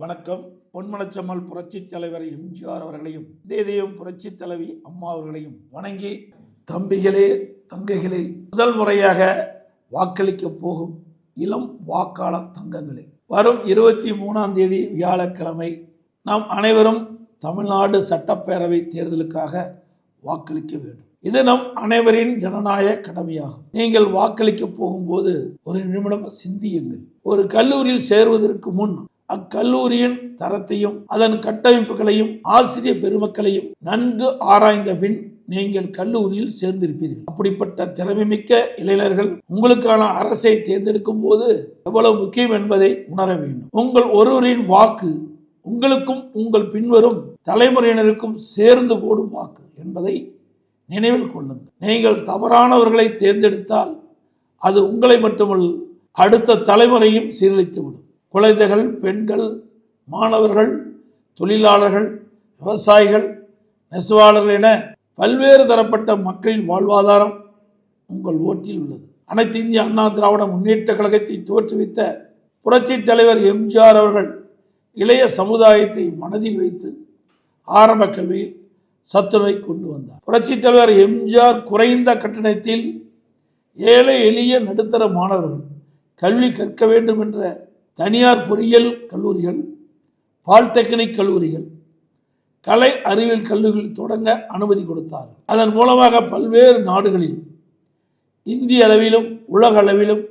வணக்கம். பொன்மனச்செம்மல் புரட்சித் தலைவர் எம்ஜிஆர் அவர்களையும் இதயம் புரட்சித் தலைவி அம்மா அவர்களையும் வணங்கி, தம்பிகளே தங்கைகளே, முதல் முறையாக வாக்களிக்க போகும் இளம் வாக்காளர் தங்கங்களே, வரும் 23ஆம் தேதி வியாழக்கிழமை நாம் அனைவரும் தமிழ்நாடு சட்டப்பேரவை தேர்தலுக்காக வாக்களிக்க வேண்டும். இது நம் அனைவரின் ஜனநாயக கடமையாகும். நீங்கள் வாக்களிக்க போகும்போது ஒரு நிமிடம் சிந்தியுங்கள். ஒரு கல்லூரியில் சேருவதற்கு முன் அக்கல்லூரியின் தரத்தையும் அதன் கட்டமைப்புகளையும் ஆசிரியர் பெருமக்களையும் நன்கு ஆராய்ந்த பின் நீங்கள் கல்லூரியில் சேர்ந்திருப்பீர்கள். அப்படிப்பட்ட திறமைமிக்க இளைஞர்கள் உங்களுக்கான அரசை தேர்ந்தெடுக்கும் போது எவ்வளவு முக்கியம் என்பதை உணர வேண்டும். உங்கள் ஒருவரின் வாக்கு உங்களுக்கும் உங்கள் பின்வரும் தலைமுறையினருக்கும் சேர்ந்து போடும் வாக்கு என்பதை நினைவில் கொள்ளுங்கள். நீங்கள் தவறானவர்களை தேர்ந்தெடுத்தால் அது உங்களை மட்டுமல்ல, அடுத்த தலைமுறையும் சீரழித்துவிடும். குழந்தைகள், பெண்கள், மாணவர்கள், தொழிலாளர்கள், விவசாயிகள், நெசவாளர்கள் என பல்வேறு தரப்பட்ட மக்களின் வாழ்வாதாரம் உங்கள் ஓட்டில் உள்ளது. அனைத்து இந்திய அண்ணா திராவிட முன்னேற்ற கழகத்தை தோற்றுவித்த புரட்சித் தலைவர் எம்ஜிஆர் அவர்கள் இளைய சமுதாயத்தை மனதில் வைத்து ஆரம்ப கல்வியில் சத்துணவை கொண்டு வந்தார். புரட்சித் தலைவர் எம்ஜிஆர் குறைந்த கட்டணத்தில் ஏழை எளிய நடுத்தர மாணவர்கள் கல்வி கற்க வேண்டும் என்ற தனியார் பொறியியல் கல்லூரிகள், பாலிடெக்னிக் கல்லூரிகள், கலை அறிவியல் கல்லூரிகள் தொடங்க அனுமதி கொடுத்தார். அதன் மூலமாக பல்வேறு நாடுகளில் இந்திய அளவிலும் உலக அளவிலும்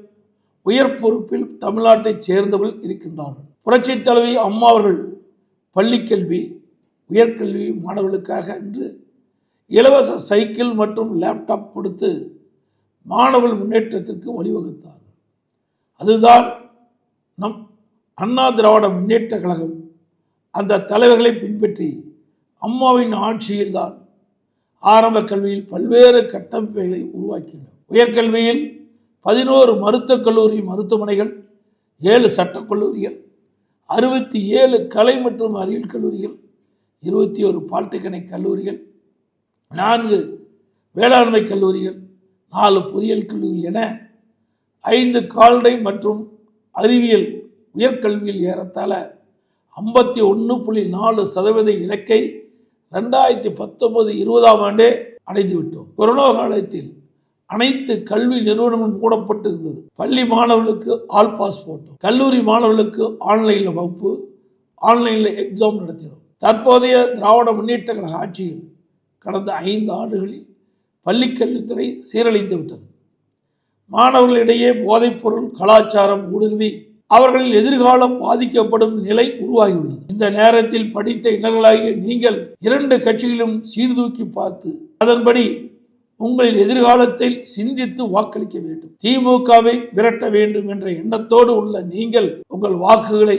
உயர் பொறுப்பில் தமிழ்நாட்டைச் சேர்ந்தவர்கள் இருக்கின்றார்கள். புரட்சித் தலைவி அம்மா அவர்கள் பள்ளிக்கல்வி, உயர்கல்வி மாணவர்களுக்காக என்று இலவச சைக்கிள் மற்றும் லேப்டாப் கொடுத்து மாணவர்கள் முன்னேற்றத்திற்கு வழிவகுத்தார். அதுதான் நம் அண்ணா திராவிட முன்னேற்ற கழகம் அந்த தலைவர்களை பின்பற்றி அம்மாவின் ஆட்சியில்தான் ஆரம்ப கல்வியில் பல்வேறு கட்டமைப்புகளை உருவாக்கினர். உயர்கல்வியில் 11 மருத்துவக் கல்லூரி மருத்துவமனைகள், 7 சட்டக்கல்லூரிகள், 67 கலை மற்றும் அறிவியல் கல்லூரிகள், 21 பாலிடெக்னிக் கல்லூரிகள், 4 வேளாண்மை கல்லூரிகள், 4 பொறியியல் கல்லூரிகள் என 5 கால்நடை மற்றும் அறிவியல் உயர்கல்வியில் ஏறத்தாழ 51.4% இலக்கை 2019-20ஆம் ஆண்டே அடைந்துவிட்டோம். கொரோனா காலத்தில் அனைத்து கல்வி நிறுவனங்களும் மூடப்பட்டு இருந்தது. பள்ளி மாணவர்களுக்கு ஆல் பாஸ் போட்டோம். கல்லூரி மாணவர்களுக்கு ஆன்லைனில் வகுப்பு, ஆன்லைனில் எக்ஸாம் நடத்தினோம். தற்போதைய திராவிட முன்னேற்ற கழக ஆட்சியில் கடந்த 5 ஆண்டுகளில் பள்ளிக்கல்வித்துறை சீரழிந்து விட்டது. மாணவர்களிடையே போதைப்பொருள் கலாச்சாரம் ஊடுருவி அவர்களின் எதிர்காலம் பாதிக்கப்படும் நிலை உருவாகியுள்ளது. இந்த நேரத்தில் படித்த இளைஞர்களாகிய நீங்கள் 2 கட்சிகளிலும் சீர்தூக்கி பார்த்து அதன்படி உங்களின் எதிர்காலத்தில் சிந்தித்து வாக்களிக்க வேண்டும். திமுகவை விரட்ட வேண்டும் என்ற எண்ணத்தோடு உள்ள நீங்கள் உங்கள் வாக்குகளை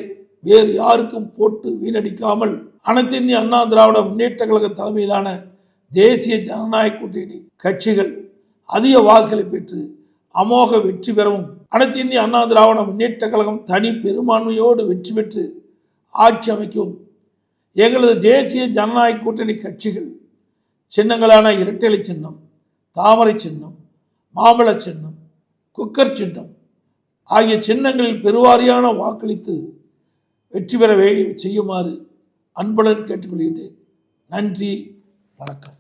வேறு யாருக்கும் போட்டு வீணடிக்காமல் அனைத்து இந்திய அண்ணா திராவிட முன்னேற்ற கழக தலைமையிலான தேசிய ஜனநாயக கூட்டணி கட்சிகள் அதிக வாக்குகளை பெற்று அமோக வெற்றி பெறவும், அனைத்து இந்திய அண்ணா திராவிட முன்னேற்ற கழகம் தனி பெரும்பான்மையோடு வெற்றி பெற்று ஆட்சி அமைக்கவும் எங்களது தேசிய ஜனநாயக கூட்டணி கட்சிகள் சின்னங்களான இரட்டை சின்னம், தாமரை சின்னம், மாம்பழ சின்னம், குக்கர் சின்னம் ஆகிய சின்னங்களில் பெருவாரியான வாக்களித்து வெற்றி பெற செய்யுமாறு அன்புடன் கேட்டுக்கொள்கின்றேன். நன்றி, வணக்கம்.